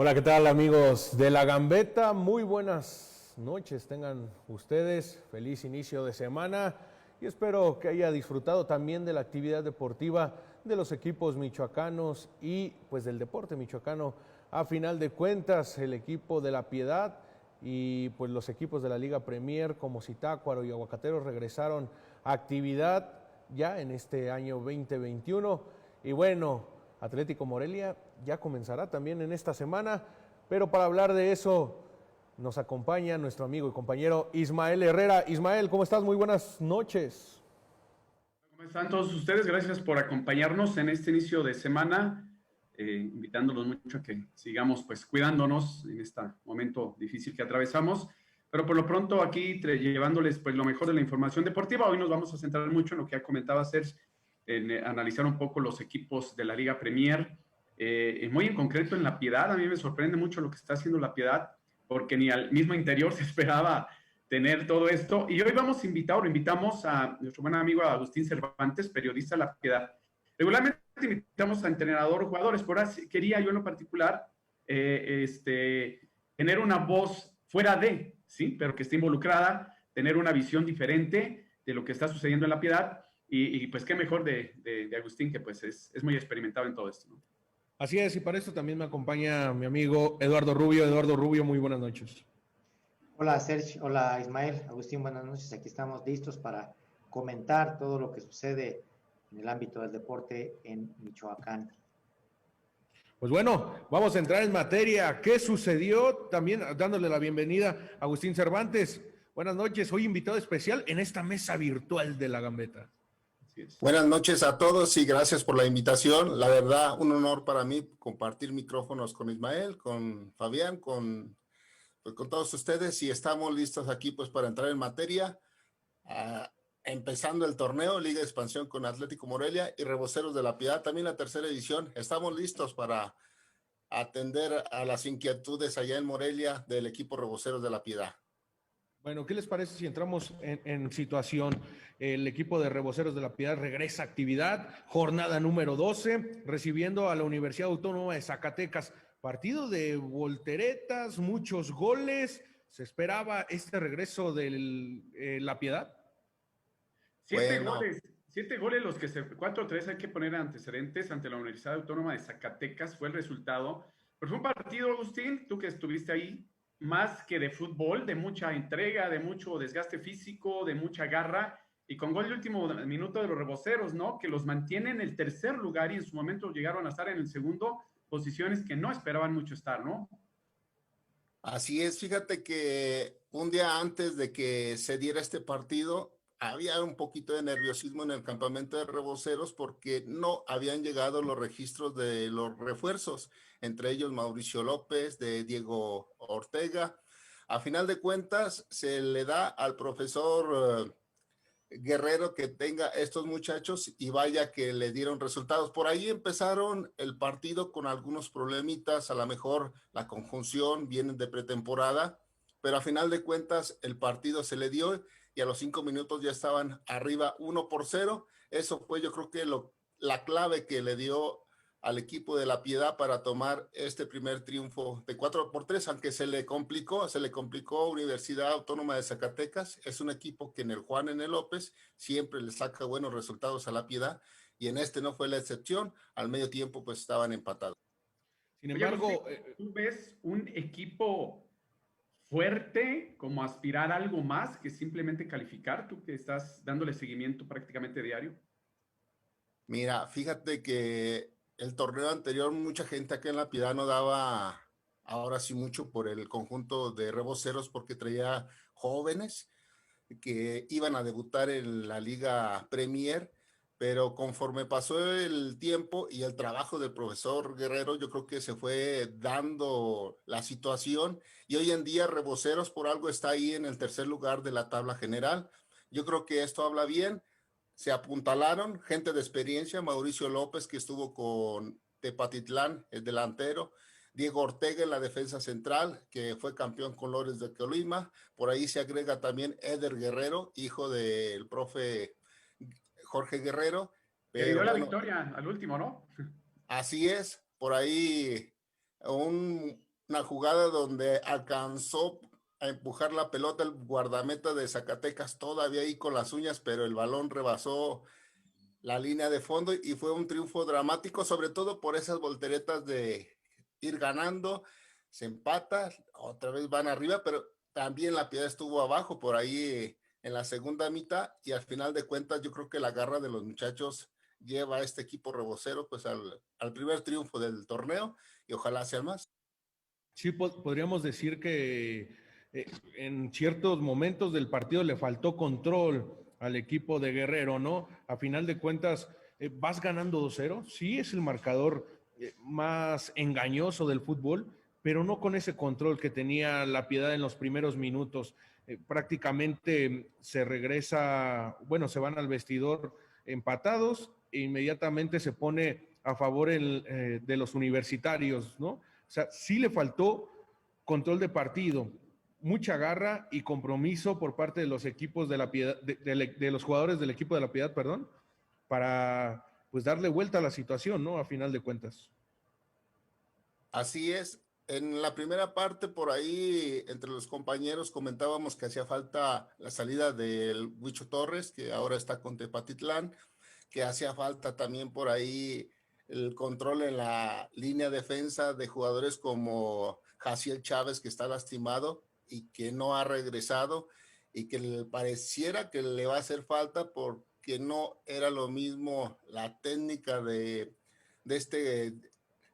Hola, ¿qué tal amigos de La Gambeta? Muy buenas noches tengan ustedes, feliz inicio de semana y espero que haya disfrutado también de la actividad deportiva de los equipos michoacanos y pues del deporte michoacano. A final de cuentas, el equipo de La Piedad y pues los equipos de la Liga Premier como Zitácuaro y Aguacateros regresaron a actividad ya en este año 2021 y bueno, Atlético Morelia ya comenzará también en esta semana, pero para hablar de eso nos acompaña nuestro amigo y compañero Ismael Herrera. Ismael, ¿cómo estás? Muy buenas noches. ¿Cómo están todos ustedes? Gracias por acompañarnos en este inicio de semana, invitándolos mucho a que sigamos pues cuidándonos en este momento difícil que atravesamos, pero por lo pronto aquí llevándoles pues lo mejor de la información deportiva. Hoy nos vamos a centrar mucho en lo que ha comentado Sergio, en analizar un poco los equipos de la Liga Premier, muy en concreto en La Piedad. A mí me sorprende mucho lo que está haciendo La Piedad, porque ni al mismo interior se esperaba tener todo esto. Y hoy vamos lo invitamos a nuestro buen amigo Agustín Cervantes, periodista de La Piedad. Regularmente invitamos a entrenador, jugadores, por ahora quería yo en lo particular tener una voz fuera de, ¿sí? Pero que esté involucrada, tener una visión diferente de lo que está sucediendo en La Piedad. Y pues qué mejor de Agustín, que pues es muy experimentado en todo esto, ¿no? Así es, y para eso también me acompaña mi amigo Eduardo Rubio. Eduardo Rubio, muy buenas noches. Hola Sergio, hola Ismael, Agustín, buenas noches. Aquí estamos listos para comentar todo lo que sucede en el ámbito del deporte en Michoacán. Pues bueno, vamos a entrar en materia. ¿Qué sucedió? También dándole la bienvenida a Agustín Cervantes. Buenas noches, hoy invitado especial en esta mesa virtual de La Gambeta. Así es. Buenas noches a todos y gracias por la invitación. La verdad, un honor para mí compartir micrófonos con Ismael, con Fabián, pues, con todos ustedes y estamos listos aquí pues para entrar en materia, empezando el torneo Liga de Expansión con Atlético Morelia y Reboceros de La Piedad, también la tercera edición. Estamos listos para atender a las inquietudes allá en Morelia del equipo Reboceros de La Piedad. Bueno, ¿qué les parece si entramos en situación? El equipo de Reboceros de La Piedad regresa a actividad, jornada número 12, recibiendo a la Universidad Autónoma de Zacatecas. Partido de volteretas, muchos goles. ¿Se esperaba este regreso de La Piedad? Siete Bueno, goles, 7 goles los que 4-3 hay que poner antecedentes ante la Universidad Autónoma de Zacatecas, fue el resultado. Pero fue un partido, Agustín, tú que estuviste ahí, más que de fútbol, de mucha entrega, de mucho desgaste físico, de mucha garra, y con gol de último minuto de los reboceros, ¿no? Que los mantiene en el tercer lugar y en su momento llegaron a estar en el segundo, posiciones que no esperaban mucho estar, ¿no? así es, fíjate que un día antes de que se diera este partido, había un poquito de nerviosismo en el campamento de reboceros porque no habían llegado los registros de los refuerzos, entre ellos Mauricio López, de Diego Ortega. A final de cuentas, se le da al profesor Guerrero que tenga estos muchachos y vaya que le dieron resultados. Por ahí empezaron el partido con algunos problemitas, a lo mejor la conjunción, vienen de pretemporada, pero a final de cuentas el partido se le dio y a los 5 minutos ya estaban arriba 1-0. Eso fue yo creo que la clave que le dio al equipo de La Piedad para tomar este primer triunfo de 4-3, aunque se le complicó Universidad Autónoma de Zacatecas. Es un equipo que en el Juan en el López siempre le saca buenos resultados a La Piedad y en este no fue la excepción. Al medio tiempo pues estaban empatados. Sin Oye, Agustín, embargo, ¿tú ves un equipo fuerte como aspirar a algo más que simplemente calificar? Tú que estás dándole seguimiento prácticamente diario. Mira, fíjate que el torneo anterior mucha gente acá en La Piedad no daba ahora sí mucho por el conjunto de reboceros porque traía jóvenes que iban a debutar en la Liga Premier, pero conforme pasó el tiempo y el trabajo del profesor Guerrero, yo creo que se fue dando la situación y hoy en día Reboceros por algo está ahí en el tercer lugar de la tabla general. Yo creo que esto habla bien. Se apuntalaron gente de experiencia, Mauricio López que estuvo con Tepatitlán, el delantero, Diego Ortega en la defensa central, que fue campeón con Lores de Colima. Por ahí se agrega también Eder Guerrero, hijo del profe Jorge Guerrero. Que le dio Pero la bueno, victoria al último, ¿no? así es. Por ahí un una jugada donde alcanzó a empujar la pelota el guardameta de Zacatecas todavía ahí con las uñas, pero el balón rebasó la línea de fondo y fue un triunfo dramático, sobre todo por esas volteretas de ir ganando, se empata, otra vez van arriba, pero también la Piedad estuvo abajo por ahí en la segunda mitad y al final de cuentas yo creo que la garra de los muchachos lleva a este equipo rebocero pues al primer triunfo del torneo y ojalá sean más. Sí, podríamos decir que en ciertos momentos del partido le faltó control al equipo de Guerrero, ¿no? A final de cuentas, vas ganando 2-0, sí es el marcador más engañoso del fútbol, pero no con ese control que tenía la Piedad en los primeros minutos. Prácticamente se regresa, bueno, se van al vestidor empatados e inmediatamente se pone a favor de los universitarios, ¿no? O sea, sí le faltó control de partido, mucha garra y compromiso por parte de los equipos de la Piedad, de los jugadores del equipo de la Piedad, perdón, para pues darle vuelta a la situación, ¿no? A final de cuentas. Así es. En la primera parte, por ahí, entre los compañeros comentábamos que hacía falta la salida del Huicho Torres, que ahora está con Tepatitlán, que hacía falta también por ahí el control en la línea defensa de jugadores como Jaciel Chávez, que está lastimado y que no ha regresado y que le pareciera que le va a hacer falta porque no era lo mismo la técnica de este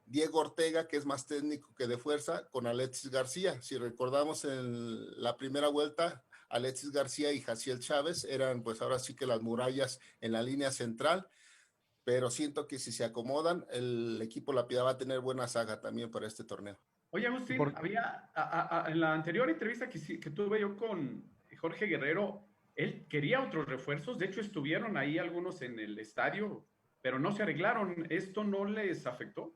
Diego Ortega, que es más técnico que de fuerza, con Alexis García. Si recordamos en la primera vuelta, Alexis García y Jaciel Chávez eran pues ahora sí que las murallas en la línea central, pero siento que si se acomodan, el equipo La Piedad va a tener buena saga también para este torneo. Oye, Agustín, había en la anterior entrevista que tuve yo con Jorge Guerrero, él quería otros refuerzos, de hecho estuvieron ahí algunos en el estadio, pero no se arreglaron. ¿Esto no les afectó?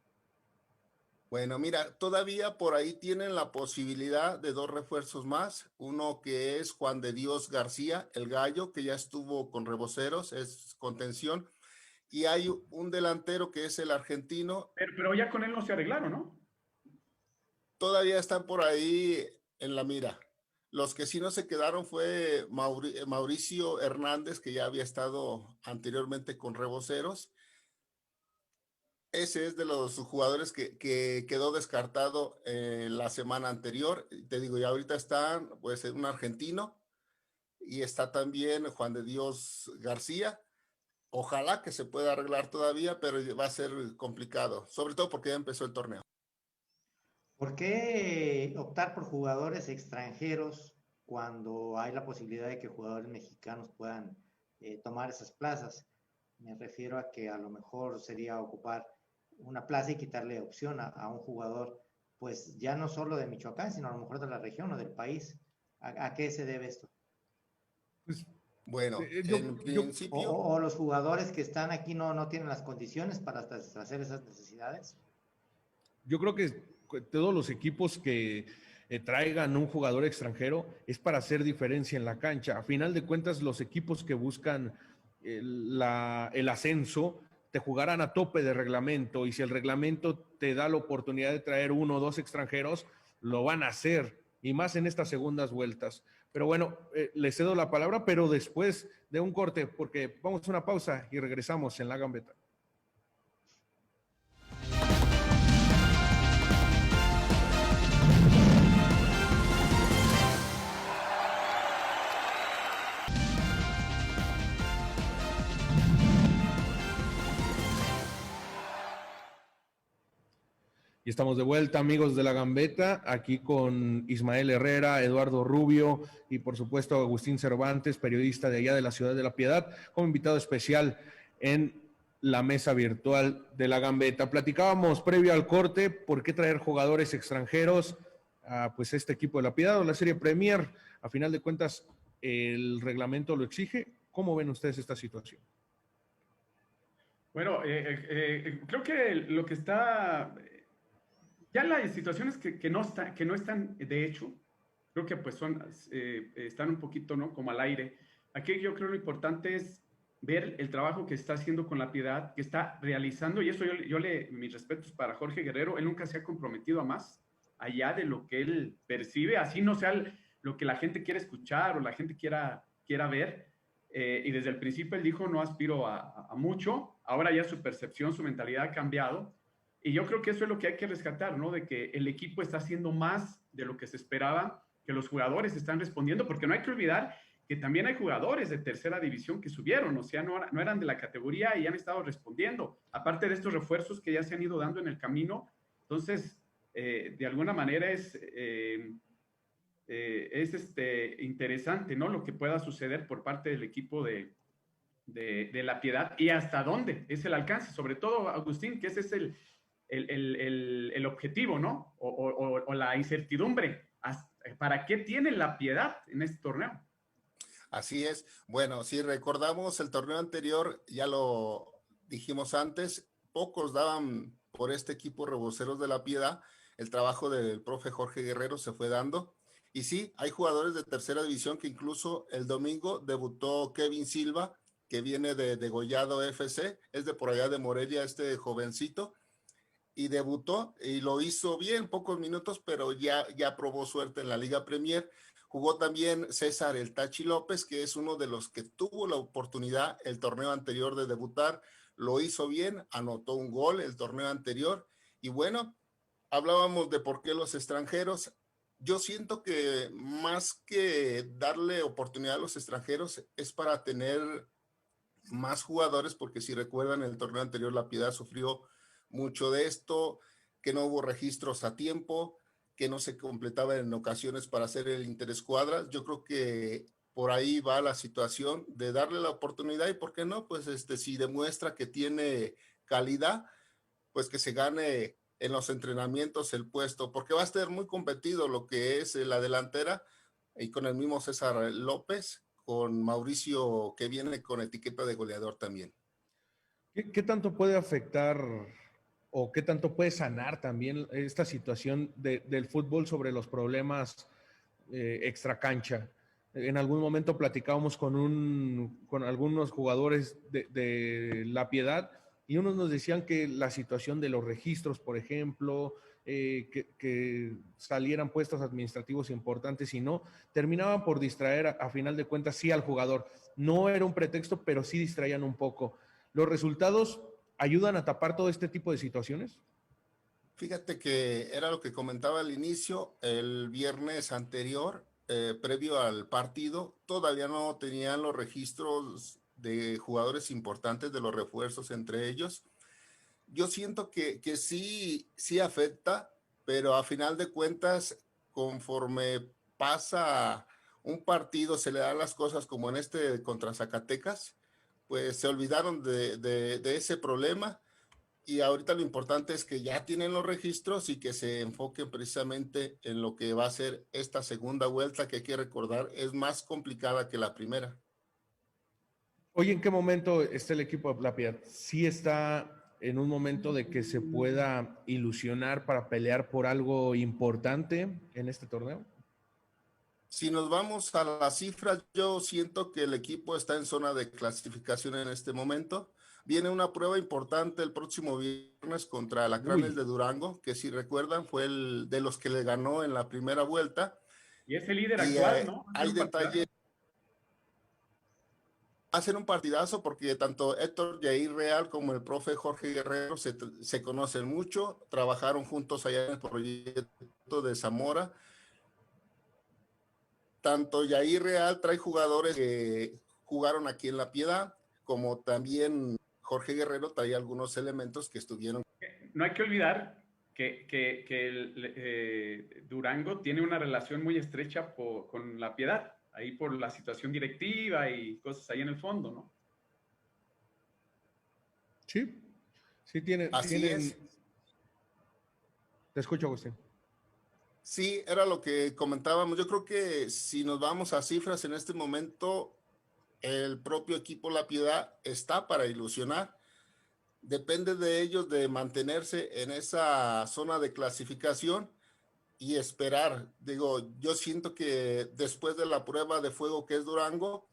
Bueno, mira, todavía por ahí tienen la posibilidad de dos refuerzos más. Uno que es Juan de Dios García, el gallo, que ya estuvo con Reboceros, es contención. Y hay un delantero que es el argentino. Pero ya con él no se arreglaron, ¿no? Todavía están por ahí en la mira. Los que sí no se quedaron fue Mauricio Hernández, que ya había estado anteriormente con Reboceros. Ese es de los jugadores que quedó descartado la semana anterior. Te digo, y ahorita están pues un argentino y está también Juan de Dios García. Ojalá que se pueda arreglar todavía, pero va a ser complicado, sobre todo porque ya empezó el torneo. ¿Por qué optar por jugadores extranjeros cuando hay la posibilidad de que jugadores mexicanos puedan tomar esas plazas? Me refiero a que a lo mejor sería ocupar una plaza y quitarle opción a un jugador, pues ya no solo de Michoacán, sino a lo mejor de la región o del país. ¿A qué se debe esto? Pues, Bueno, en principio... O los jugadores que están aquí no tienen las condiciones para satisfacer esas necesidades. yo creo que todos los equipos que traigan un jugador extranjero es para hacer diferencia en la cancha. A final de cuentas, los equipos que buscan el ascenso te jugarán a tope de reglamento y si el reglamento te da la oportunidad de traer uno o dos extranjeros, lo van a hacer y más en estas segundas vueltas. Pero bueno, le cedo la palabra, pero después de un corte, porque vamos a una pausa y regresamos en La Gambeta. Y estamos de vuelta, amigos de La Gambeta, aquí con Ismael Herrera, Eduardo Rubio y por supuesto Agustín Cervantes, periodista de allá de la Ciudad de la Piedad, como invitado especial en la mesa virtual de La Gambeta. Platicábamos previo al corte por qué traer jugadores extranjeros a pues este equipo de la Piedad o la Serie Premier. A final de cuentas, el reglamento lo exige. ¿Cómo ven ustedes esta situación? Bueno, creo que lo que está... Ya las situaciones que no están, de hecho, creo que pues están un poquito, ¿no? Como al aire. Aquí yo creo lo importante es ver el trabajo que está haciendo con La Piedad, que está realizando, y eso mis respetos para Jorge Guerrero, él nunca se ha comprometido a más, allá de lo que él percibe, así no sea lo que la gente quiere escuchar o la gente quiera ver. Y desde el principio él dijo, no aspiro a mucho, ahora ya su percepción, su mentalidad ha cambiado. Y yo creo que eso es lo que hay que rescatar, ¿no? De que el equipo está haciendo más de lo que se esperaba, que los jugadores están respondiendo, porque no hay que olvidar que también hay jugadores de tercera división que subieron, o sea, no eran de la categoría y han estado respondiendo, aparte de estos refuerzos que ya se han ido dando en el camino. Entonces, de alguna manera es interesante, ¿no? Lo que pueda suceder por parte del equipo de La Piedad y hasta dónde es el alcance, sobre todo, Agustín, que ese es el objetivo, ¿no? O la incertidumbre. ¿Para qué tiene La Piedad en este torneo? Así es. Bueno, si recordamos el torneo anterior, ya lo dijimos antes, pocos daban por este equipo Reboceros de La Piedad. El trabajo del profe Jorge Guerrero se fue dando. Y sí, hay jugadores de tercera división que incluso el domingo debutó Kevin Silva, que viene de Degollado FC, es de por allá de Morelia, este jovencito, y debutó y lo hizo bien, pocos minutos, pero ya probó suerte en la Liga Premier. Jugó también César el Tachi López, que es uno de los que tuvo la oportunidad el torneo anterior de debutar, lo hizo bien, anotó un gol el torneo anterior, y bueno, hablábamos de por qué los extranjeros. Yo siento que más que darle oportunidad a los extranjeros es para tener más jugadores, porque si recuerdan el torneo anterior La Piedad sufrió mucho de esto, que no hubo registros a tiempo, que no se completaba en ocasiones para hacer el interescuadras. Yo creo que por ahí va la situación de darle la oportunidad y por qué no, pues si demuestra que tiene calidad, pues que se gane en los entrenamientos el puesto, porque va a estar muy competido lo que es la delantera y con el mismo César López, con Mauricio que viene con etiqueta de goleador también. ¿Qué tanto puede afectar o qué tanto puede sanar también esta situación del fútbol sobre los problemas extracancha? En algún momento platicábamos con algunos jugadores de La Piedad y unos nos decían que la situación de los registros, por ejemplo, que salieran puestos administrativos importantes y no, terminaban por distraer a final de cuentas sí al jugador. No era un pretexto, pero sí distraían un poco. ¿Los resultados ayudan a tapar todo este tipo de situaciones? Fíjate que era lo que comentaba al inicio, el viernes anterior, previo al partido, todavía no tenían los registros de jugadores importantes de los refuerzos entre ellos. Yo siento que sí afecta, pero a final de cuentas, conforme pasa un partido, se le dan las cosas como en este contra Zacatecas, pues se olvidaron de ese problema y ahorita lo importante es que ya tienen los registros y que se enfoquen precisamente en lo que va a ser esta segunda vuelta, que hay que recordar es más complicada que la primera. Oye, ¿en qué momento está el equipo de La Piedad? ¿Sí está en un momento de que se pueda ilusionar para pelear por algo importante en este torneo? Si nos vamos a las cifras, yo siento que el equipo está en zona de clasificación en este momento. Viene una prueba importante el próximo viernes contra Alacranes de Durango, que si recuerdan fue el de los que le ganó en la primera vuelta. Y es el líder y actual, ¿no? Hay detalles. Hacen un partidazo porque tanto Héctor Yair Real como el profe Jorge Guerrero se conocen mucho, trabajaron juntos allá en el proyecto de Zamora. Tanto Yair Real trae jugadores que jugaron aquí en La Piedad, como también Jorge Guerrero trae algunos elementos que estuvieron. No hay que olvidar que Durango tiene una relación muy estrecha con La Piedad, ahí por la situación directiva y cosas ahí en el fondo, ¿no? Sí, sí tienen. Así es. Te escucho, Agustín. Sí, era lo que comentábamos. Yo creo que si nos vamos a cifras en este momento, el propio equipo La Piedad está para ilusionar. Depende de ellos de mantenerse en esa zona de clasificación y esperar. Digo, yo siento que después de la prueba de fuego que es Durango,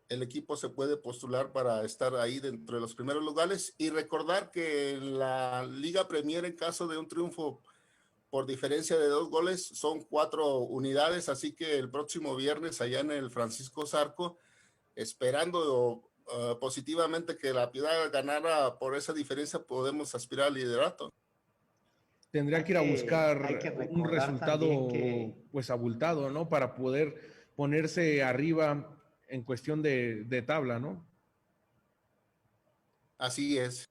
el equipo se puede postular para estar ahí dentro de los primeros lugares y recordar que en la Liga Premier, en caso de un triunfo por diferencia de 2 goles, son 4 unidades, así que el próximo viernes allá en el Francisco Zarco, esperando positivamente que la Piedad ganara por esa diferencia, podemos aspirar al liderato. Tendría que ir a Hay que buscar un recordar resultado también que pues abultado, ¿no? Para poder ponerse arriba en cuestión de tabla, ¿no? Así es.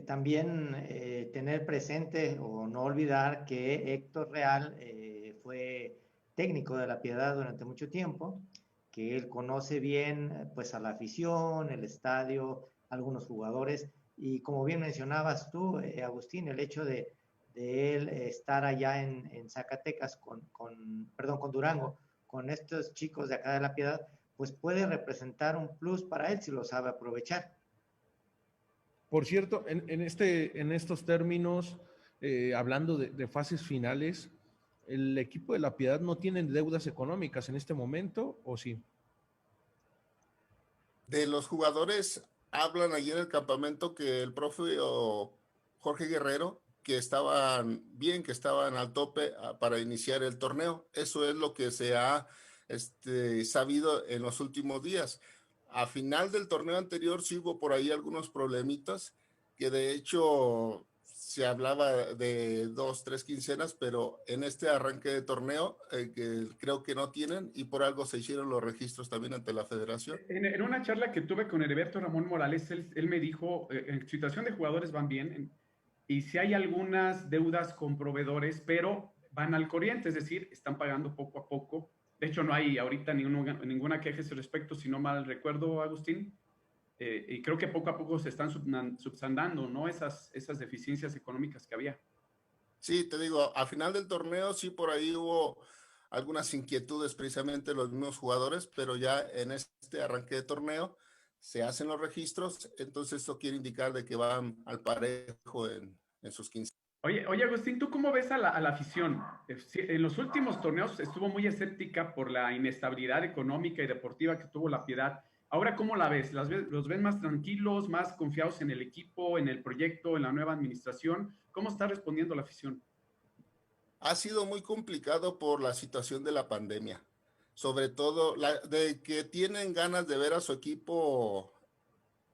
también tener presente o no olvidar que Héctor Real fue técnico de La Piedad durante mucho tiempo, que él conoce bien pues a la afición, el estadio, algunos jugadores, y como bien mencionabas tú, Agustín, el hecho de él estar allá en Zacatecas perdón, con Durango, con estos chicos de acá de La Piedad, pues puede representar un plus para él si lo sabe aprovechar. Por cierto, en estos términos, hablando de fases finales, ¿el equipo de La Piedad no tiene deudas económicas en este momento o sí? De los jugadores, hablan allí en el campamento que el profe Jorge Guerrero, que estaban bien, que estaban al tope para iniciar el torneo. Eso es lo que se ha sabido en los últimos días. A final del torneo anterior sí hubo por ahí algunos problemitas, que de hecho se hablaba de 2, 3 quincenas, pero en este arranque de torneo que creo que no tienen, y por algo se hicieron los registros también ante la federación. En una charla que tuve con Heriberto Ramón Morales, él me dijo, en situación de jugadores van bien, y si hay algunas deudas con proveedores, pero van al corriente, es decir, están pagando poco a poco. De hecho, no hay ahorita ninguna queja a ese respecto, si no mal recuerdo, Agustín. Y creo que poco a poco se están subsanando, ¿no? Esas deficiencias económicas que había. Sí, te digo, a final del torneo sí por ahí hubo algunas inquietudes precisamente de los mismos jugadores, pero ya en este arranque de torneo se hacen los registros, entonces esto quiere indicar de que van al parejo en sus 15. Oye, Agustín, ¿tú cómo ves a la afición? En los últimos torneos estuvo muy escéptica por la inestabilidad económica y deportiva que tuvo La Piedad. Ahora, ¿cómo la ves? ¿Los ves más tranquilos, más confiados en el equipo, en el proyecto, en la nueva administración? ¿Cómo está respondiendo la afición? Ha sido muy complicado por la situación de la pandemia, sobre todo de que tienen ganas de ver a su equipo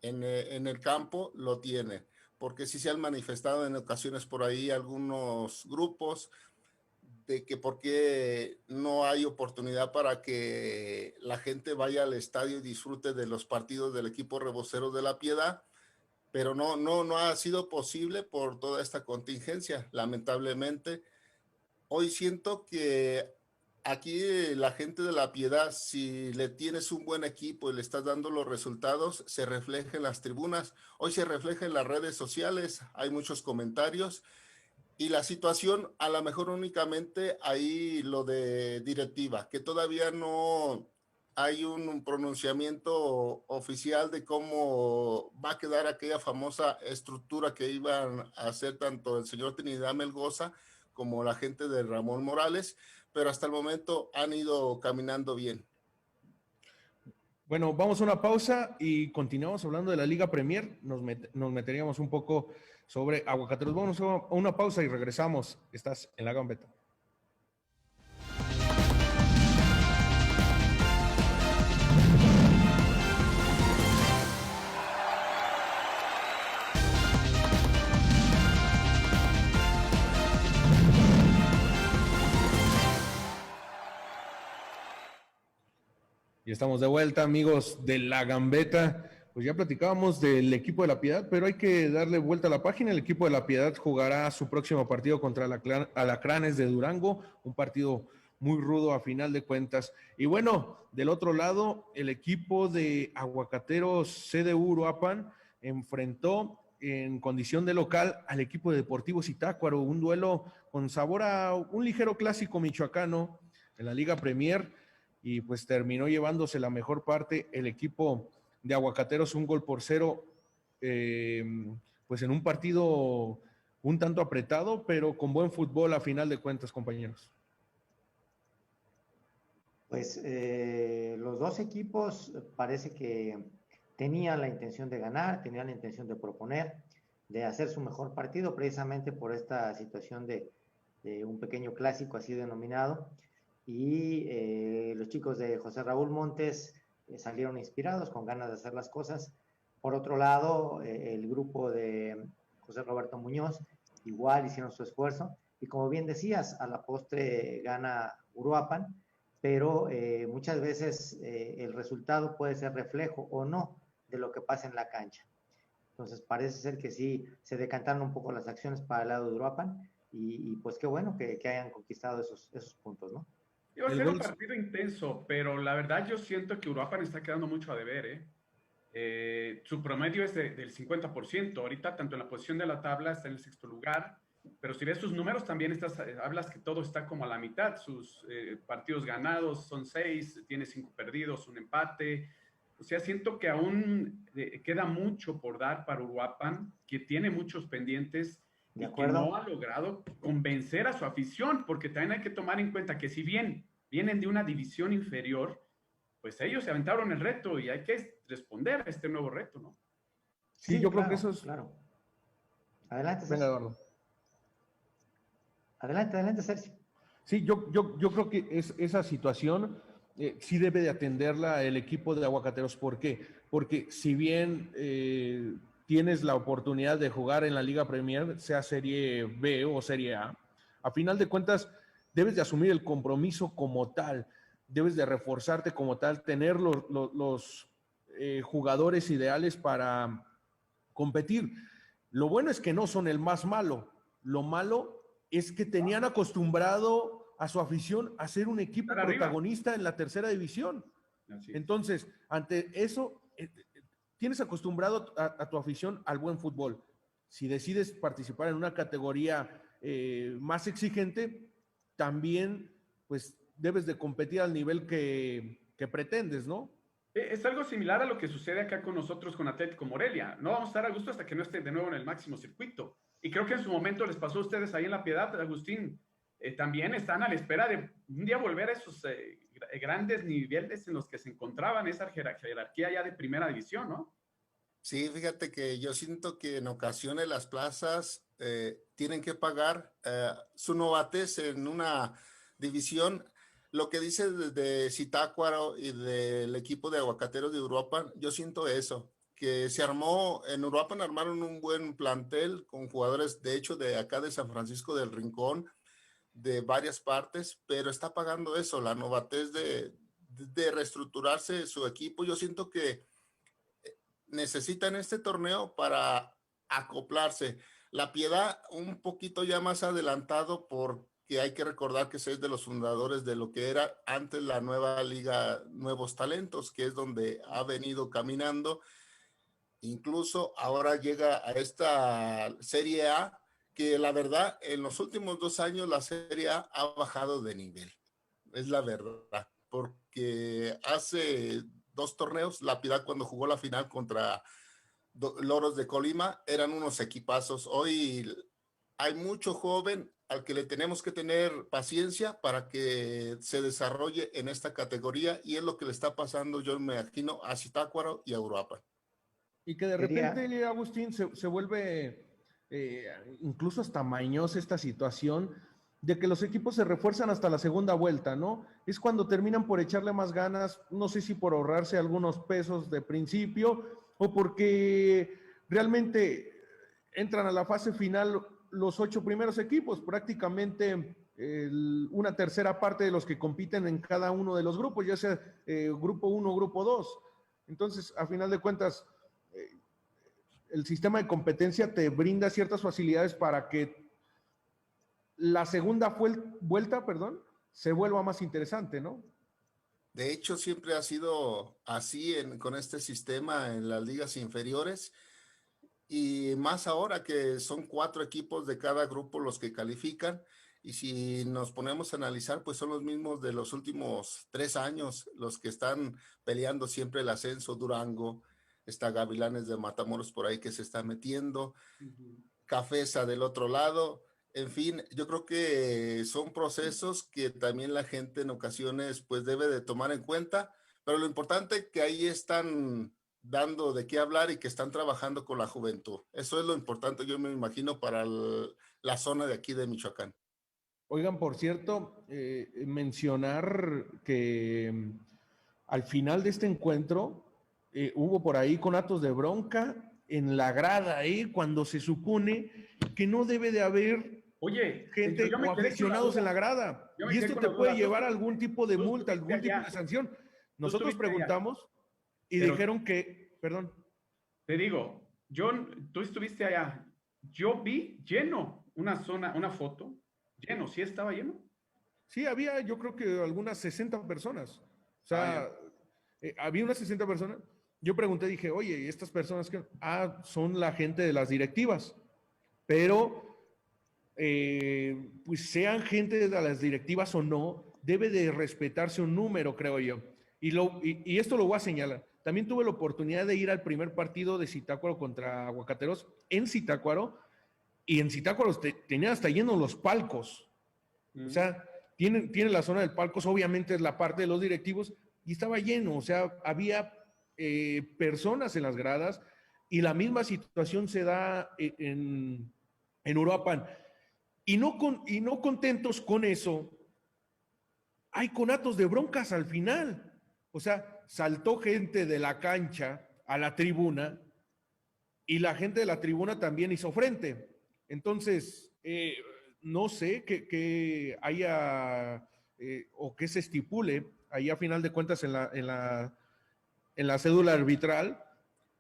en el campo, lo tiene, porque sí se han manifestado en ocasiones por ahí algunos grupos de que por qué no hay oportunidad para que la gente vaya al estadio y disfrute de los partidos del equipo Reboceros de La Piedad, pero no ha sido posible por toda esta contingencia, lamentablemente. Hoy siento que aquí la gente de La Piedad, si le tienes un buen equipo y le estás dando los resultados, se refleja en las tribunas. Hoy se refleja en las redes sociales, hay muchos comentarios y la situación a lo mejor únicamente ahí lo de directiva, que todavía no hay un pronunciamiento oficial de cómo va a quedar aquella famosa estructura que iban a hacer tanto el señor Trinidad Melgoza como la gente de Ramón Morales, pero hasta el momento han ido caminando bien. Bueno, vamos a una pausa y continuamos hablando de la Liga Premier. Nos meteríamos un poco sobre Aguacateros. Vamos a una pausa y regresamos. Estás en La Gambeta. Y estamos de vuelta, amigos de La Gambeta. Pues ya platicábamos del equipo de La Piedad, pero hay que darle vuelta a la página. El equipo de La Piedad jugará su próximo partido contra Alacranes de Durango, un partido muy rudo a final de cuentas. Y bueno, del otro lado, el equipo de Aguacateros CDU Uruapan enfrentó en condición de local al equipo de Deportivo Zitácuaro, un duelo con sabor a un ligero clásico michoacano en la Liga Premier, y pues terminó llevándose la mejor parte el equipo de Aguacateros, 1-0, pues en un partido un tanto apretado, pero con buen fútbol a final de cuentas, compañeros. Pues los dos equipos parece que tenían la intención de ganar, tenían la intención de proponer. de hacer su mejor partido, precisamente por esta situación de un pequeño clásico así denominado. Y los chicos de José Raúl Montes salieron inspirados, con ganas de hacer las cosas. Por otro lado, el grupo de José Roberto Muñoz igual hicieron su esfuerzo. Y como bien decías, a la postre gana Uruapan, pero muchas veces el resultado puede ser reflejo o no de lo que pasa en la cancha. Entonces parece ser que sí se decantaron un poco las acciones para el lado de Uruapan y pues qué bueno que hayan conquistado esos puntos, ¿no? Iba a El ser un gol, partido intenso, pero la verdad yo siento que Uruapan está quedando mucho a deber, ¿eh? Su promedio es del 50%. Ahorita, tanto en la posición de la tabla, está en el sexto lugar, pero si ves sus números, también hablas que todo está como a la mitad. Sus partidos ganados son 6, tiene 5 perdidos, un empate. O sea, siento que aún queda mucho por dar para Uruapan, que tiene muchos pendientes ¿De y que no acuerdo? ha logrado convencer a su afición, porque también hay que tomar en cuenta que si bien vienen de una división inferior, pues ellos se aventaron el reto y hay que responder a este nuevo reto, ¿no? sí, Sí, yo creo que eso claro, es... claro. Adelante, Venga, Sergio. Eduardo. Adelante, Sergio. Sí, yo creo que esa situación sí debe de atenderla el equipo de Aguacateros. ¿Por qué? Porque si bien tienes la oportunidad de jugar en la Liga Premier, sea Serie B o Serie a final de cuentas debes de asumir el compromiso como tal, debes de reforzarte como tal, tener los jugadores ideales para competir. Lo bueno es que no son el más malo, lo malo es que tenían acostumbrado a su afición a ser un equipo Estar arriba. protagonista en la tercera división. Así es. Entonces, ante eso, tienes acostumbrado a tu afición al buen fútbol. Si decides participar en una categoría más exigente, también pues debes de competir al nivel que pretendes, ¿no? Es algo similar a lo que sucede acá con nosotros con Atlético Morelia. No vamos a estar a gusto hasta que no estén de nuevo en el máximo circuito. Y creo que en su momento les pasó a ustedes ahí en La Piedad, Agustín. También están a la espera de un día volver a esos grandes niveles en los que se encontraban esa jerarquía ya de primera división, ¿no? Sí, fíjate que yo siento que en ocasiones las plazas tienen que pagar su novatez en una división. Lo que dice de Zitácuaro y del equipo de Aguacateros de Uruapan, yo siento eso, que se armó, en Uruapan armaron un buen plantel con jugadores, de hecho, de acá de San Francisco del Rincón, de varias partes, pero está pagando eso, la novatez de reestructurarse su equipo. Yo siento que necesitan este torneo para acoplarse. La Piedad un poquito ya más adelantado porque hay que recordar que es de los fundadores de lo que era antes la nueva liga Nuevos Talentos, que es donde ha venido caminando. Incluso ahora llega a esta Serie A, que la verdad en los últimos 2 años la Serie A ha bajado de nivel. Es la verdad, porque hace 2 torneos, La Piedad cuando jugó la final contra Loros de Colima, eran unos equipazos. Hoy hay mucho joven al que le tenemos que tener paciencia para que se desarrolle en esta categoría y es lo que le está pasando, yo me imagino, a Zitácuaro y a Uruapan. Y que de Quería, repente, Agustín, se vuelve incluso hasta mañosa esta situación de que los equipos se refuerzan hasta la segunda vuelta, ¿no? Es cuando terminan por echarle más ganas, no sé si por ahorrarse algunos pesos de principio o porque realmente entran a la fase final los 8 primeros equipos, prácticamente una tercera parte de los que compiten en cada uno de los grupos, ya sea grupo 1 o grupo 2. Entonces, a final de cuentas, el sistema de competencia te brinda ciertas facilidades para que la segunda vuelta, perdón, se vuelva más interesante, ¿no? De hecho, siempre ha sido así con este sistema en las ligas inferiores y más ahora que son 4 equipos de cada grupo los que califican. Y si nos ponemos a analizar, pues son los mismos de los últimos 3 años, los que están peleando siempre el ascenso. Durango, está Gavilanes de Matamoros por ahí que se está metiendo, Cafesa del otro lado. En fin, yo creo que son procesos que también la gente en ocasiones pues debe de tomar en cuenta, pero lo importante es que ahí están dando de qué hablar y que están trabajando con la juventud. Eso es lo importante, yo me imagino, para la zona de aquí de Michoacán. Oigan, por cierto, mencionar que al final de este encuentro hubo por ahí conatos de bronca en la grada, cuando se supone que no debe de haber Oye, gente yo me o quedé con la aficionados duda. en la grada. Yo me Y quedé esto con te la puede duda. llevar a algún tipo de Tú multa, estuviste algún tipo allá. de sanción. Tú Nosotros estuviste allá. preguntamos y Pero dijeron que, perdón, te digo, tú estuviste allá. Yo vi lleno una zona, una foto, lleno, ¿sí estaba lleno? sí, había yo creo que algunas 60 personas. O Ah, sea, ya. había unas 60 personas. Yo pregunté, dije, oye, ¿y estas personas que son la gente de las directivas? Pero, pues sean gente de las directivas o no, debe de respetarse un número, creo yo. Y esto lo voy a señalar. También tuve la oportunidad de ir al primer partido de Zitácuaro contra Aguacateros en Zitácuaro, y en Zitácuaro tenían hasta llenos los palcos. O sea, tiene la zona del palcos, obviamente es la parte de los directivos, y estaba lleno, o sea, había personas en las gradas, y la misma situación se da en Uruapan. Y no contentos con eso, hay conatos de broncas al final. O sea, saltó gente de la cancha a la tribuna, y la gente de la tribuna también hizo frente. Entonces, no sé que haya o que se estipule ahí a final de cuentas en la cédula arbitral,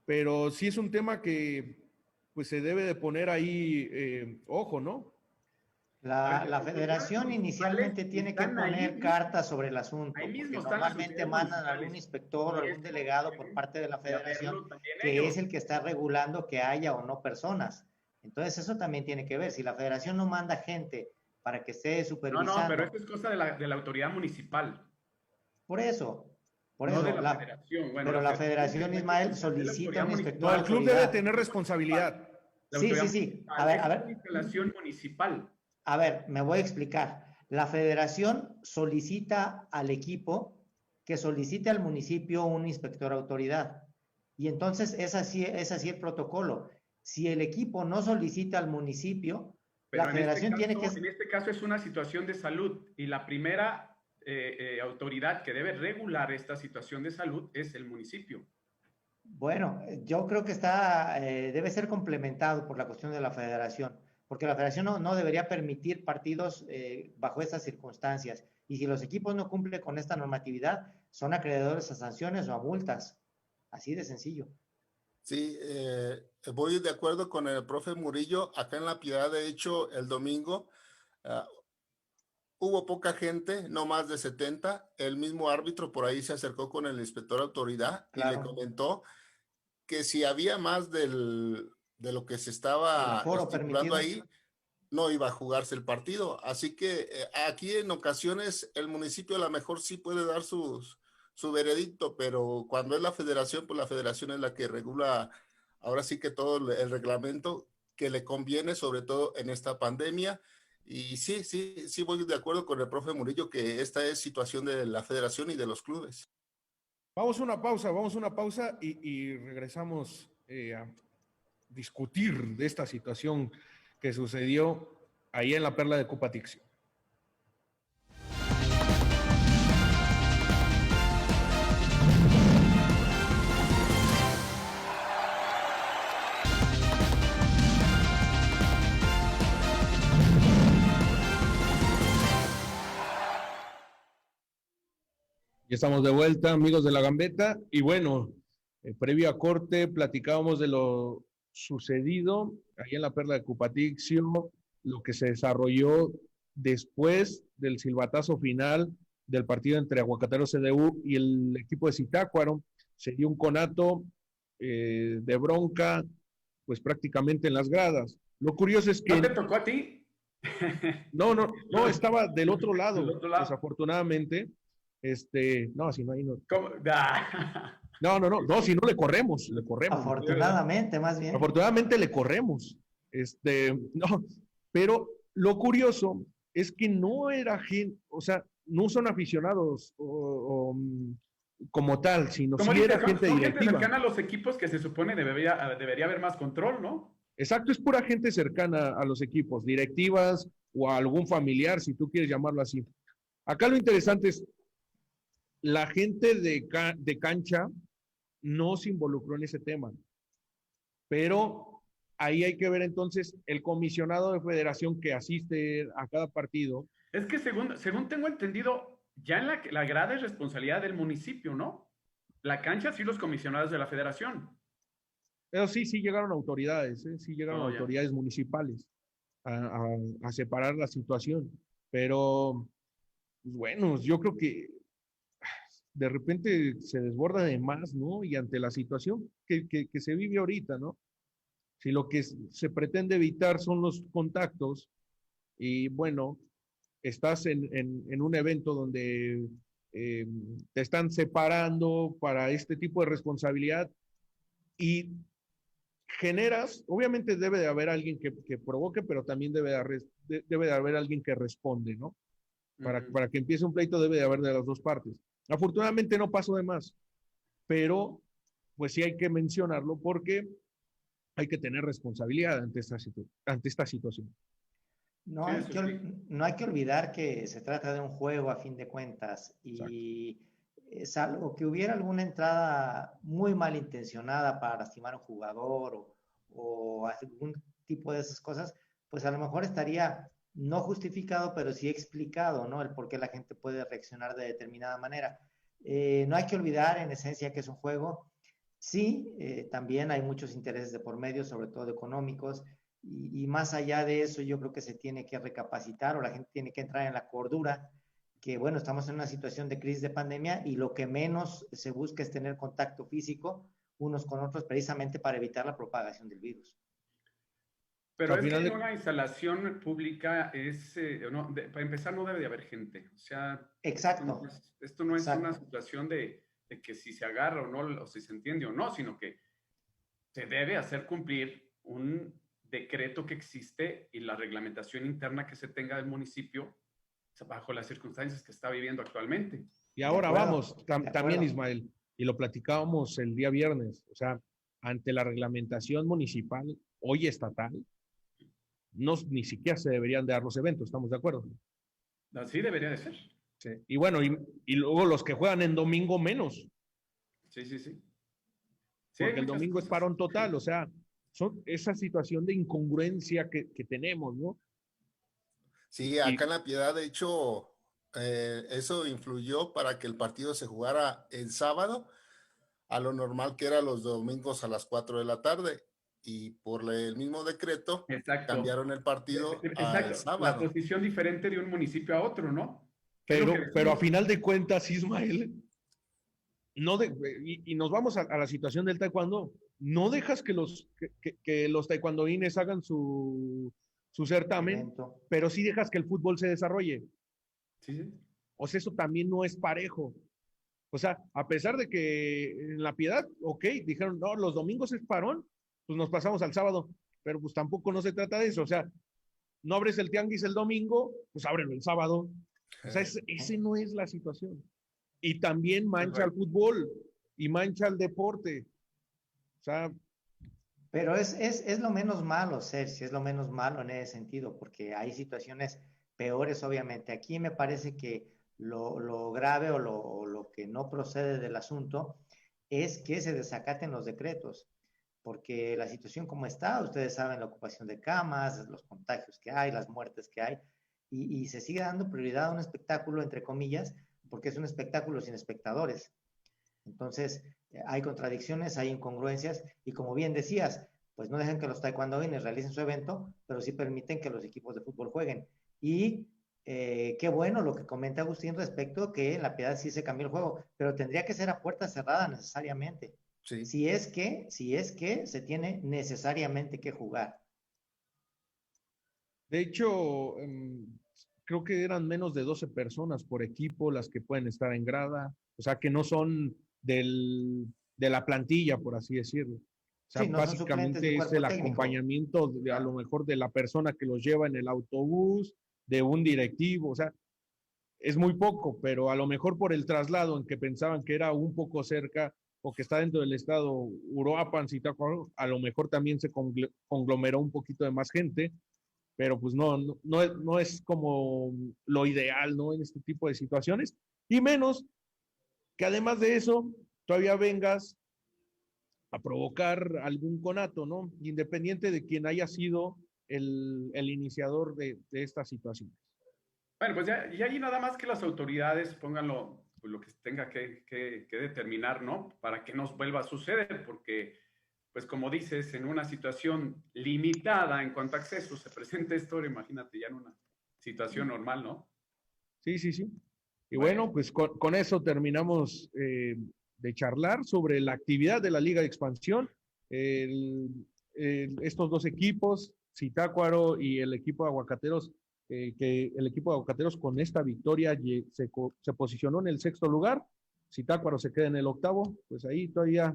pero sí es un tema que pues se debe de poner ahí ojo, ¿no? La federación inicialmente tiene que están ahí poner mismo, cartas sobre el ahí asunto, porque mismo están las normalmente autoridades mandan a algún municipales. inspector o Y algún esto delegado por deben parte de la de haberlo federación, también que es ellos. el que está regulando que haya o no personas. Entonces eso también tiene que ver. Si la federación no manda gente para que esté No, pero supervisando, esto es cosa de la autoridad municipal, por eso, no de la federación. Bueno, pero la la federación federación, Ismael, es la solicita autoridad un No, inspector el municipal. club debe autoridad. tener responsabilidad. La Sí, autoridad sí, sí. municipal, es A una ver, instalación municipal. A ver, me voy a explicar. La federación solicita al equipo que solicite al municipio un inspector autoridad. Y entonces es así el protocolo. Si el equipo no solicita al municipio, la Pero federación tiene que... en este caso es una situación de salud y la primera autoridad que debe regular esta situación de salud es el municipio. Bueno, yo creo que debe ser complementado por la cuestión de la federación, porque la federación no debería permitir partidos bajo estas circunstancias. Y si los equipos no cumplen con esta normatividad, son acreedores a sanciones o a multas. Así de sencillo. Sí, voy de acuerdo con el profe Murillo. Acá en La Piedad, de hecho, el domingo hubo poca gente, no más de 70. El mismo árbitro por ahí se acercó con el inspector de autoridad y le Claro. comentó que si había más de lo que se El estaba aforo estipulando permitido. ahí, no iba a jugarse el partido. Así que aquí en ocasiones el municipio a lo mejor sí puede dar su veredicto, pero cuando es la federación, pues la federación es la que regula ahora sí que todo el reglamento que le conviene, sobre todo en esta pandemia. Y sí voy de acuerdo con el profe Murillo que esta es situación de la federación y de los clubes. Vamos a una pausa y regresamos a discutir de esta situación que sucedió ahí en la Perla de Cupatixio. Ya estamos de vuelta, amigos de la Gambeta. Y bueno, previo a corte, platicábamos de lo sucedido ahí en la Perla de Cupatixio, lo que se desarrolló después del silbatazo final del partido entre Aguacateros CDU y el equipo de Zitácuaro. Se dio un conato de bronca, pues prácticamente en las gradas. Lo curioso es que... ¿No te tocó a ti? No, estaba del otro Del lado, otro lado. desafortunadamente. No, si no, ahí no. ¿Cómo? No, si no le corremos. Afortunadamente, más bien. Afortunadamente le corremos. No, pero lo curioso es que no era gente, o sea, no son aficionados como tal, sino Como si era dices, gente son gente directiva. cercana a los equipos que se supone debería haber más control, ¿no? Exacto, es pura gente cercana a los equipos, directivas o a algún familiar, si tú quieres llamarlo así. Acá lo interesante es, la gente de cancha no se involucró en ese tema, pero ahí hay que ver entonces el comisionado de federación que asiste a cada partido. Es que según tengo entendido, ya en la grada es responsabilidad del municipio, ¿no? La cancha sí los comisionados de la federación. Pero sí, sí llegaron autoridades, sí llegaron Oh, ya. autoridades municipales a separar la situación. Pero, pues bueno, yo creo que de repente se desborda de más, ¿no? Y ante la situación que se vive ahorita, ¿no? Si lo que se pretende evitar son los contactos y bueno, estás en un evento donde te están separando para este tipo de responsabilidad y generas, obviamente debe de haber alguien que provoque, pero también debe de haber alguien que responde, ¿no? Para que empiece un pleito debe de haber de las dos partes. Afortunadamente no pasó de más, pero pues sí hay que mencionarlo porque hay que tener responsabilidad ante esta situación. No Sí, hay eso que, sí. no hay que olvidar que se trata de un juego a fin de cuentas Exacto. y salvo que hubiera alguna entrada muy malintencionada para lastimar a un jugador o algún tipo de esas cosas, pues a lo mejor estaría no justificado, pero sí explicado, ¿no? El por qué la gente puede reaccionar de determinada manera. No hay que olvidar en esencia que es un juego. Sí, también hay muchos intereses de por medio, sobre todo económicos, y más allá de eso, yo creo que se tiene que recapacitar o la gente tiene que entrar en la cordura que, bueno, estamos en una situación de crisis de pandemia y lo que menos se busca es tener contacto físico unos con otros precisamente para evitar la propagación del virus. O sea, Pero al es que final en de... una instalación pública para empezar no debe de haber gente. O sea, Exacto, esto no es una exacto. situación de que si se agarra o no, o si se entiende o no, sino que se debe hacer cumplir un decreto que existe y la reglamentación interna que se tenga del municipio bajo las circunstancias que está viviendo actualmente. Y De ahora acuerdo, vamos, de también acuerdo. Ismael, y lo platicábamos el día viernes, o sea, ante la reglamentación municipal, hoy estatal, no, ni siquiera se deberían de dar los eventos, ¿estamos de acuerdo? Así debería de ser. Sí. Y bueno, y luego los que juegan en domingo menos, Sí, sí, sí. Sí, hay porque el muchas domingo es cosas. parón total, o sea, son esa situación de incongruencia que tenemos, ¿no? Sí, Y acá en La Piedad, de hecho, eso influyó para que el partido se jugara el sábado, a lo normal que era los domingos a las 4 de la tarde. Y por el mismo decreto Exacto. cambiaron el partido al Exacto. La sábado. posición diferente de un municipio a otro, ¿no? ¿Qué es lo que pero a decimos? final de cuentas, Ismael, no de, y nos vamos a la situación del taekwondo, no dejas que los taekwondoines hagan su certamen, Evento. pero sí dejas que el fútbol se desarrolle. Sí, sí. O sea, eso también no es parejo. O sea, a pesar de que en La Piedad, ok, dijeron, no, los domingos es parón, pues nos pasamos al sábado, pero pues tampoco no se trata de eso. O sea, no abres el tianguis el domingo, pues ábrelo el sábado. O sea, ese no es la situación. Y también mancha al Correcto. fútbol y mancha al deporte. O sea, Pero es lo menos malo, Sergio, es lo menos malo en ese sentido, porque hay situaciones peores, obviamente. Aquí me parece que lo grave o lo que no procede del asunto es que se desacaten los decretos, porque la situación como está, ustedes saben la ocupación de camas, los contagios que hay, las muertes que hay, y se sigue dando prioridad a un espectáculo, entre comillas, porque es un espectáculo sin espectadores. Entonces, hay contradicciones, hay incongruencias y como bien decías, pues no dejan que los taekwondoines realicen su evento, pero sí permiten que los equipos de fútbol jueguen. Y qué bueno lo que comenta Agustín respecto que en La Piedad sí se cambió el juego, pero tendría que ser a puerta cerrada necesariamente. Sí. Si es que se tiene necesariamente que jugar. de hecho, creo que eran menos de 12 personas por equipo las que pueden estar en grada. O sea, que no son de la plantilla, por así decirlo. O sea, Sí, no son suplentes de básicamente es cuerpo el técnico. acompañamiento a lo Claro. mejor de la persona que los lleva en el autobús, de un directivo. O sea, es muy poco, pero a lo mejor por el traslado en que pensaban que era un poco cerca o que está dentro del estado Uruapan, Zitácuaro, a lo mejor también se conglomeró un poquito de más gente, pero pues no es como lo ideal, ¿no? En este tipo de situaciones, y menos que además de eso, todavía vengas a provocar algún conato, ¿no? Independiente de quien haya sido el iniciador de esta situación. Bueno, pues ya, y ahí nada más que las autoridades pongan pues lo que tenga que determinar, ¿no? Para que no vuelva a suceder, porque, pues como dices, en una situación limitada en cuanto a acceso se presenta esto, imagínate ya en una situación normal, ¿no? Sí, sí, sí. Y Muy bueno, bien. pues con eso terminamos de charlar sobre la actividad de la Liga de Expansión. El, estos dos equipos, Zitácuaro y el equipo de Aguacateros, que el equipo de Aguacateros con esta victoria se posicionó en el sexto lugar. Zitácuaro se queda en el octavo, pues ahí todavía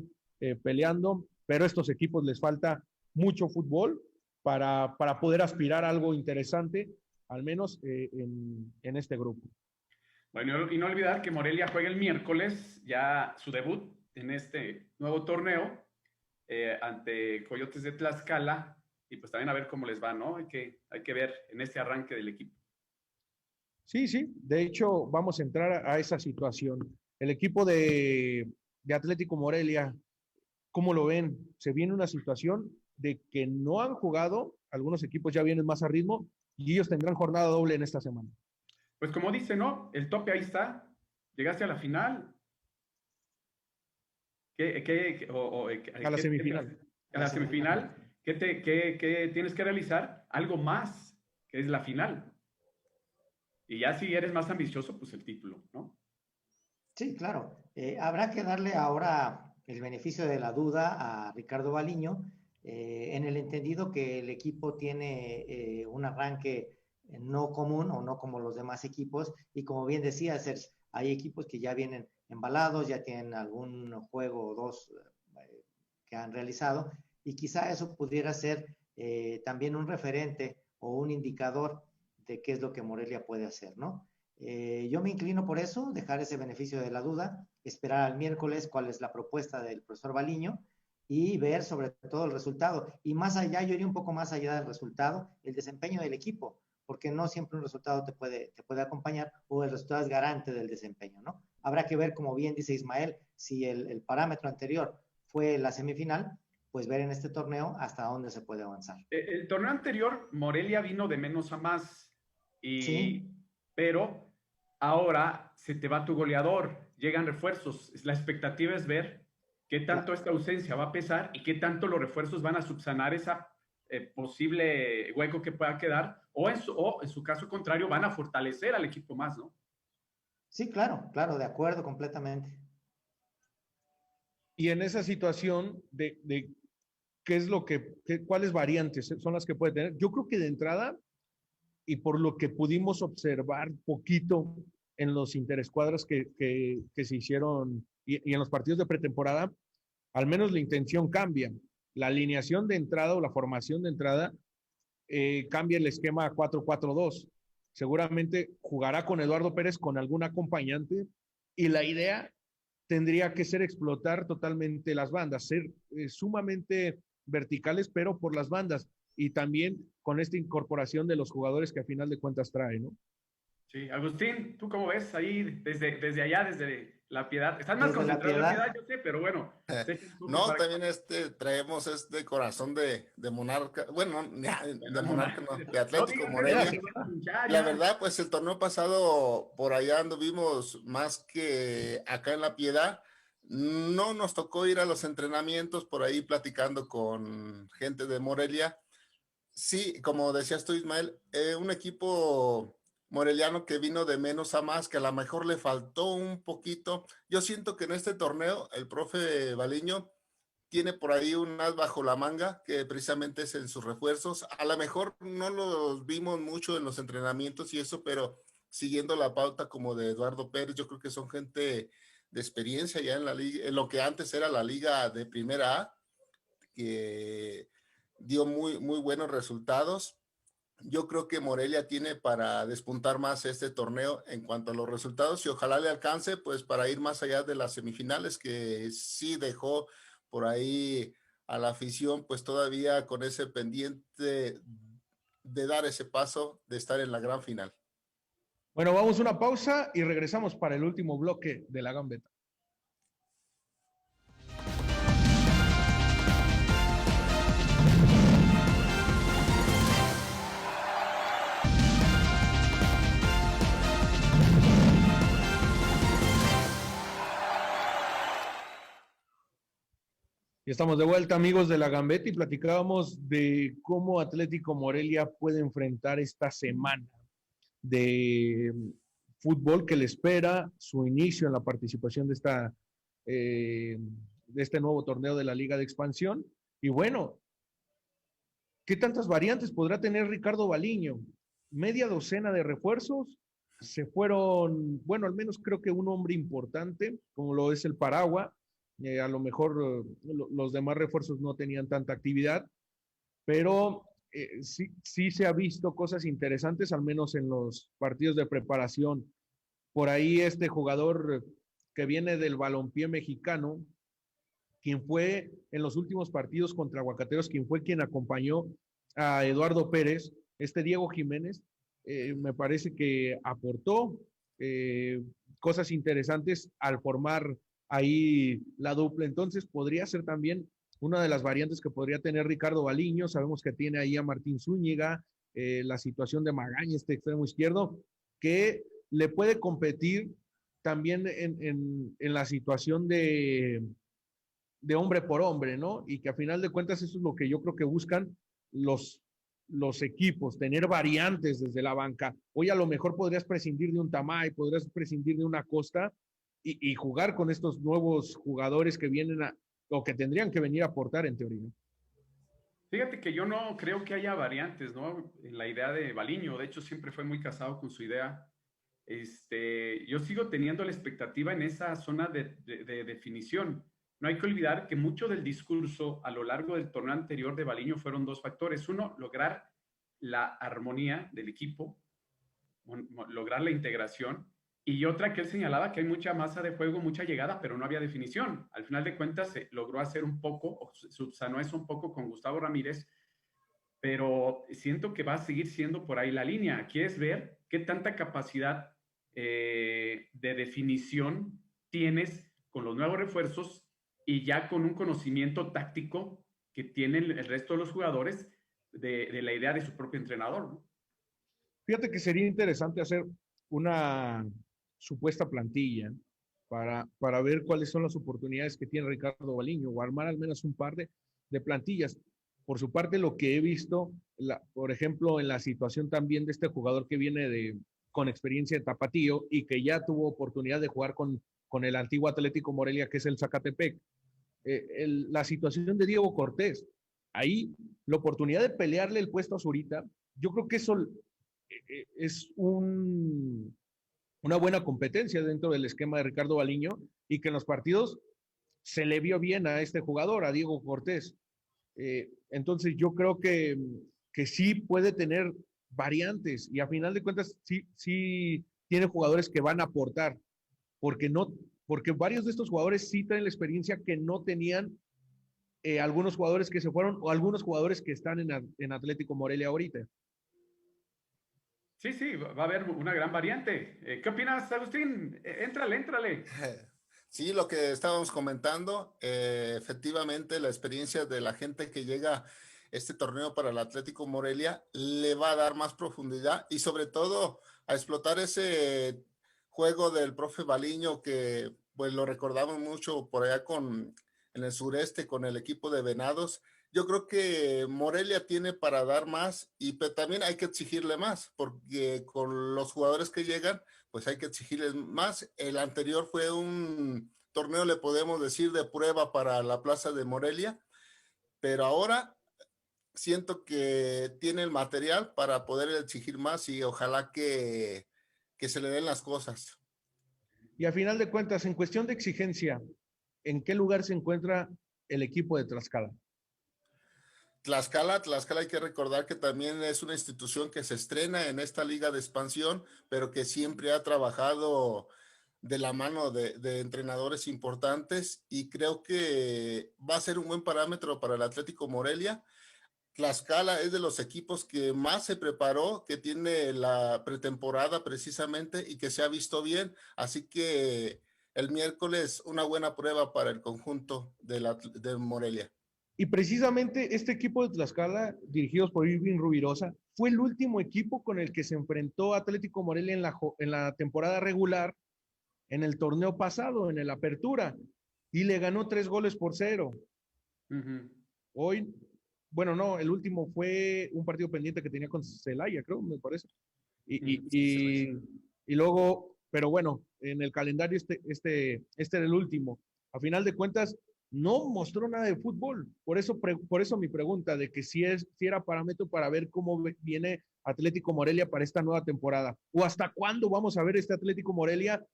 peleando, pero a estos equipos les falta mucho fútbol para poder aspirar a algo interesante, al menos en este grupo. Bueno, y no olvidar que Morelia juega el miércoles ya su debut en este nuevo torneo ante Coyotes de Tlaxcala y pues también a ver cómo les va, ¿no? Hay que ver en este arranque del equipo. Sí, sí, de hecho vamos a entrar a esa situación. El equipo de Atlético Morelia, ¿cómo lo ven? Se viene una situación de que no han jugado, algunos equipos ya vienen más a ritmo y ellos tendrán jornada doble en esta semana. Pues como dice, ¿no? El tope ahí está. Llegaste a la final. A la semifinal. A la semifinal? ¿Qué tienes que realizar? Algo más, que es la final. Y ya si eres más ambicioso, pues el título, ¿no? Sí, claro. Habrá que darle ahora el beneficio de la duda a Ricardo Baliño, en el entendido que el equipo tiene un arranque no común o no como los demás equipos. Y como bien decía, hay equipos que ya vienen embalados, ya tienen algún juego o dos que han realizado, y quizá eso pudiera ser también un referente o un indicador de qué es lo que Morelia puede hacer, ¿no? Yo me inclino por eso, dejar ese beneficio de la duda, esperar al miércoles cuál es la propuesta del profesor Baliño y ver sobre todo el resultado. Y más allá, yo iría un poco más allá del resultado, el desempeño del equipo, porque no siempre un resultado te puede acompañar o el resultado es garante del desempeño, ¿no? Habrá que ver, como bien dice Ismael, si el parámetro anterior fue la semifinal, pues ver en este torneo hasta dónde se puede avanzar. El torneo anterior, Morelia vino de menos a más, Sí, pero ahora se te va tu goleador, llegan refuerzos. La expectativa es ver qué tanto esta ausencia va a pesar y qué tanto los refuerzos van a subsanar esa posible hueco que pueda quedar, o en su caso contrario, van a fortalecer al equipo más, ¿no? sí, claro, claro, de acuerdo completamente. Y en esa situación de qué es cuáles variantes son las que puede tener. Yo creo que de entrada, y por lo que pudimos observar poquito en los interescuadras que se hicieron y en los partidos de pretemporada, al menos la intención cambia. La alineación de entrada o la formación de entrada cambia el esquema a 4-4-2. Seguramente jugará con Eduardo Pérez con algún acompañante y la idea tendría que ser explotar totalmente las bandas, ser sumamente verticales, pero por las bandas y también con esta incorporación de los jugadores que a final de cuentas trae, ¿no? Sí, Agustín, ¿tú cómo ves ahí desde allá, desde La Piedad? Estás más Desde La concentrado en La Piedad, Piedad, yo sé, pero bueno, No, también traemos este corazón de Monarca, bueno, de Monarca no, de No Atlético digas eso, Morelia. que se van a hinchar La ya. verdad, pues el torneo pasado por allá anduvimos más que acá en La Piedad. No nos tocó ir a los entrenamientos por ahí platicando con gente de Morelia. Sí, como decías tú, Ismael, un equipo moreliano que vino de menos a más, que a lo mejor le faltó un poquito. Yo siento que en este torneo el profe Baliño tiene por ahí un as bajo la manga, que precisamente es en sus refuerzos. A lo mejor no los vimos mucho en los entrenamientos y eso, pero siguiendo la pauta como de Eduardo Pérez, yo creo que son gente de experiencia ya en la liga, en lo que antes era la liga de primera A, que dio muy, muy buenos resultados. yo creo que Morelia tiene para despuntar más este torneo en cuanto a los resultados y ojalá le alcance pues para ir más allá de las semifinales que sí dejó por ahí a la afición pues todavía con ese pendiente de dar ese paso de estar en la gran final. Bueno, vamos a una pausa y regresamos para el último bloque de La Gambeta. Y estamos de vuelta, amigos de La Gambeta, y platicábamos de cómo Atlético Morelia puede enfrentar esta semana de fútbol que le espera, su inicio en la participación de este nuevo torneo de la Liga de Expansión. Y bueno, ¿qué tantas variantes podrá tener Ricardo Baliño? Media docena de refuerzos, se fueron, bueno, al menos creo que un hombre importante, como lo es el Paragua, a lo mejor los demás refuerzos no tenían tanta actividad, pero sí se ha visto cosas interesantes, al menos en los partidos de preparación. Por ahí este jugador que viene del balompié mexicano, quien fue en los últimos partidos contra Aguacateros, quien fue quien acompañó a Eduardo Pérez, este Diego Jiménez, me parece que aportó cosas interesantes al formar ahí la dupla. Entonces podría ser también una de las variantes que podría tener Ricardo Baliño. Sabemos que tiene ahí a Martín Zúñiga, la situación de Magaña, este extremo izquierdo, que le puede competir también en la situación de hombre por hombre, ¿no? Y que a final de cuentas eso es lo que yo creo que buscan los equipos, tener variantes desde la banca. Hoy a lo mejor podrías prescindir de un Tamay, podrías prescindir de una Costa y jugar con estos nuevos jugadores que vienen o que tendrían que venir a aportar en teoría. Fíjate que yo no creo que haya variantes, ¿no? En la idea de Baliño, de hecho siempre fue muy casado con su idea. Yo sigo teniendo la expectativa en esa zona de definición. No hay que olvidar que mucho del discurso a lo largo del torneo anterior de Baliño fueron dos factores. Uno, lograr la armonía del equipo, lograr la integración, y otra que él señalaba que hay mucha masa de juego, mucha llegada, pero no había definición. Al final de cuentas se logró hacer un poco, o subsanó eso un poco con Gustavo Ramírez, pero siento que va a seguir siendo por ahí la línea. Aquí es ver qué tanta capacidad de definición tienes con los nuevos refuerzos y ya con un conocimiento táctico que tienen el resto de los jugadores de la idea de su propio entrenador, ¿no? Fíjate que sería interesante hacer una supuesta plantilla para ver cuáles son las oportunidades que tiene Ricardo Baliño o armar al menos un par de plantillas. Por su parte, lo que he visto, por ejemplo, en la situación también de este jugador que viene con experiencia de Tapatío y que ya tuvo oportunidad de jugar con el antiguo Atlético Morelia, que es el Zacatepec, la situación de Diego Cortés, ahí la oportunidad de pelearle el puesto a Zurita, yo creo que eso es una buena competencia dentro del esquema de Ricardo Baliño y que en los partidos se le vio bien a este jugador, a Diego Cortés. Entonces yo creo que sí puede tener variantes y a final de cuentas sí tiene jugadores que van a aportar, porque varios de estos jugadores sí traen la experiencia que no tenían algunos jugadores que se fueron o algunos jugadores que están en Atlético Morelia ahorita. Sí, sí, va a haber una gran variante. ¿Qué opinas, Agustín? Éntrale. Sí, lo que estábamos comentando, efectivamente la experiencia de la gente que llega a este torneo para el Atlético Morelia le va a dar más profundidad y sobre todo a explotar ese juego del profe Baliño que pues lo recordamos mucho por allá en el sureste con el equipo de Venados. Yo creo que Morelia tiene para dar más pero también hay que exigirle más porque con los jugadores que llegan pues hay que exigirles más. El anterior fue un torneo, le podemos decir, de prueba para la Plaza de Morelia, pero ahora siento que tiene el material para poder exigir más y ojalá que se le den las cosas. Y a final de cuentas, en cuestión de exigencia, ¿en qué lugar se encuentra el equipo de Tlaxcala? Tlaxcala hay que recordar que también es una institución que se estrena en esta liga de expansión, pero que siempre ha trabajado de la mano de entrenadores importantes, y creo que va a ser un buen parámetro para el Atlético Morelia. Tlaxcala es de los equipos que más se preparó, que tiene la pretemporada precisamente y que se ha visto bien, así que el miércoles una buena prueba para el conjunto de Morelia. Y precisamente este equipo de Tlaxcala, dirigidos por Irving Rubirosa, fue el último equipo con el que se enfrentó Atlético Morelia en la temporada regular, en el torneo pasado, en el Apertura, y le ganó 3-0. Hoy, bueno, no, el último fue un partido pendiente que tenía con Celaya, creo, me parece. Y luego, pero bueno, en el calendario este era el último. A final de cuentas, no mostró nada de fútbol. Por eso mi pregunta de que si era parámetro para ver cómo viene Atlético Morelia para esta nueva temporada. ¿O hasta cuándo vamos a ver este Atlético Morelia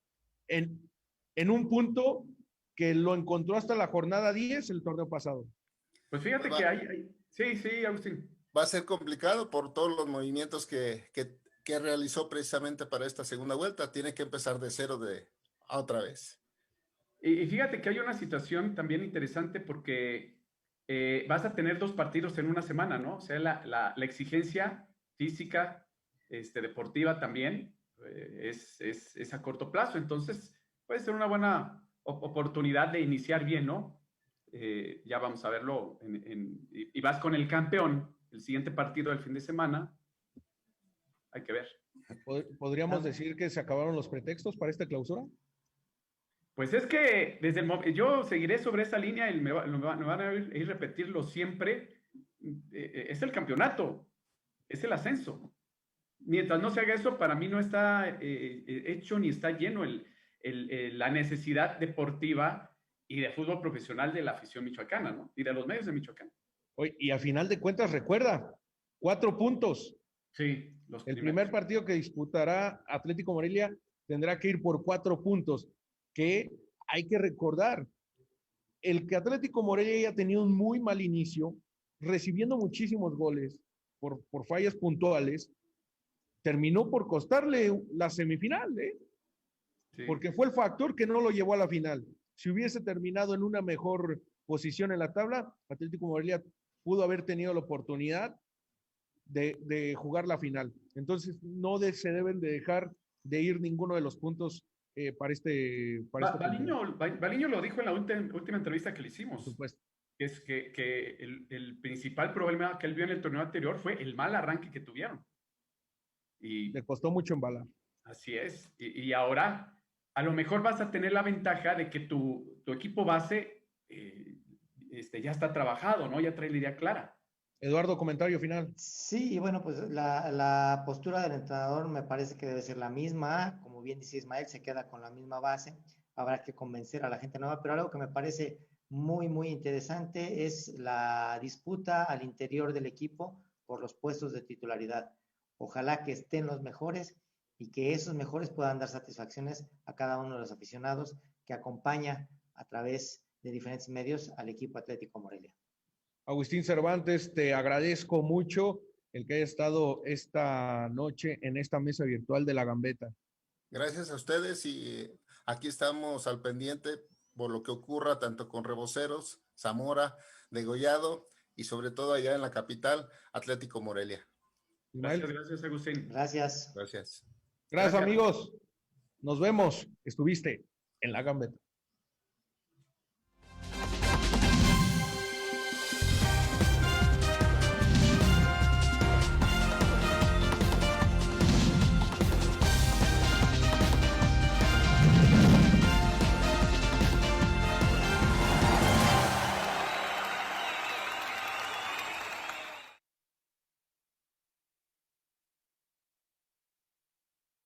en un punto que lo encontró hasta la jornada 10 el torneo pasado? Pues fíjate que hay... Sí, Agustín. Va a ser complicado por todos los movimientos que realizó precisamente para esta segunda vuelta. Tiene que empezar de cero otra vez. Y fíjate que hay una situación también interesante porque vas a tener 2 partidos en una semana, ¿no? O sea, la exigencia física, deportiva también es a corto plazo. Entonces, puede ser una buena oportunidad de iniciar bien, ¿no? Ya vamos a verlo. Y vas con el campeón, el siguiente partido del fin de semana. Hay que ver. ¿Podríamos decir que se acabaron los pretextos para esta clausura? Pues es que yo seguiré sobre esa línea y me van a ir repetirlo siempre. Es el campeonato, es el ascenso. Mientras no se haga eso, para mí no está hecho ni está lleno la necesidad deportiva y de fútbol profesional de la afición michoacana, ¿no? Y de los medios de Michoacán. Oye, y a final de cuentas, recuerda, 4 puntos. Sí, el primer partido que disputará Atlético Morelia tendrá que ir por 4 puntos, que hay que recordar, el que Atlético Morelia haya tenido un muy mal inicio, recibiendo muchísimos goles por fallas puntuales, terminó por costarle la semifinal, ¿eh? Sí. Porque fue el factor que no lo llevó a la final. Si hubiese terminado en una mejor posición en la tabla, Atlético Morelia pudo haber tenido la oportunidad de jugar la final. Entonces, no se deben de dejar de ir ninguno de los puntos para este Baliño lo dijo en la última entrevista que le hicimos. Por supuesto. Es que el principal problema que él vio en el torneo anterior fue el mal arranque que tuvieron. Y le costó mucho embalar. Así es. Y ahora, a lo mejor vas a tener la ventaja de que tu equipo base ya está trabajado, ¿no? Ya trae la idea clara. Eduardo, comentario final. Sí, bueno, pues la postura del entrenador me parece que debe ser la misma. Como bien dice Ismael, se queda con la misma base. Habrá que convencer a la gente nueva, pero algo que me parece muy, muy interesante es la disputa al interior del equipo por los puestos de titularidad. Ojalá que estén los mejores y que esos mejores puedan dar satisfacciones a cada uno de los aficionados que acompaña a través de diferentes medios al equipo Atlético Morelia. Agustín Cervantes, te agradezco mucho el que haya estado esta noche en esta mesa virtual de La Gambeta. Gracias a ustedes y aquí estamos al pendiente por lo que ocurra tanto con Reboceros, Zamora, Degollado y sobre todo allá en la capital, Atlético Morelia. Gracias, Agustín. Gracias. Gracias, amigos. Nos vemos. Estuviste en La Gambeta.